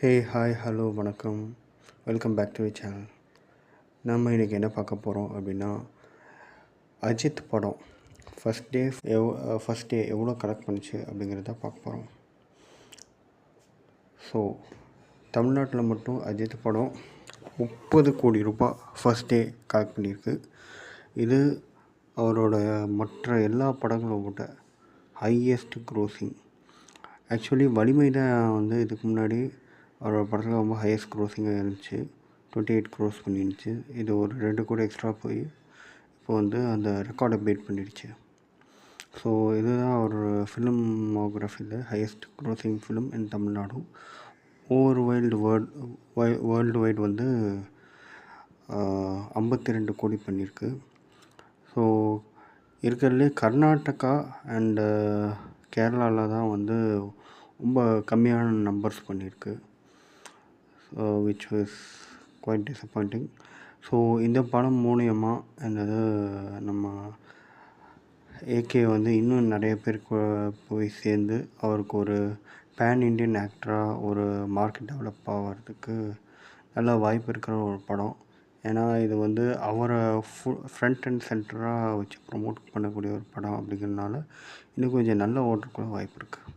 ஹே hi hello வணக்கம். Welcome back to the channel. நம்ம இன்றைக்கி என்ன பார்க்க போகிறோம் அப்படின்னா, அஜித் படம் ஃபஸ்ட் டே எவ்வளோ கலெக்ட் பண்ணுச்சு அப்படிங்கிறத பார்க்க போகிறோம். ஸோ தமிழ்நாட்டில் மட்டும் அஜித் படம் 30 கோடி ரூபாய் ஃபஸ்ட் டே கலெக்ட் பண்ணியிருக்கு. இது அவரோட மற்ற எல்லா படங்களும் விட ஹையஸ்ட் க்ரோஸிங். ஆக்சுவலி வலிமை தான் இதுக்கு முன்னாடி அவரோட படத்தில் ரொம்ப ஹையஸ்ட் க்ரோஸிங்காக இருந்துச்சு. 28 க்ரோஸ் பண்ணிருந்துச்சு. இது ஒரு 2 கோடி எக்ஸ்ட்ரா போய் இப்போ அந்த ரெக்கார்டை பீட் பண்ணிடுச்சு. ஸோ இதுதான் ஒரு ஃபிலிமோகிராஃபியில் highest grossing film in Tamil Nadu. Over worldwide 52 crore பண்ணியிருக்கு. ஸோ இருக்கிறதுலே கர்நாடகா அண்டு கேரளாவில் தான் ரொம்ப கம்மியான நம்பர்ஸ் பண்ணியிருக்கு. which was quite disappointing. So இந்த படம் மூலியமாக நம்ம ஏகே இன்னும் நிறைய பேருக்கு போய் சேர்ந்து அவருக்கு ஒரு பேன் இண்டியன் ஆக்டராக ஒரு மார்க்கெட் டெவலப் ஆகிறதுக்கு நல்ல வாய்ப்பு இருக்கிற ஒரு படம். ஏன்னா இது அவரை ஃப்ரண்ட் அண்ட் சென்டராக வச்சு ப்ரொமோட் பண்ணக்கூடிய ஒரு படம் அப்படிங்கிறதுனால இன்னும் கொஞ்சம் நல்ல ஓட்டுக்கூட வாய்ப்பு இருக்குது.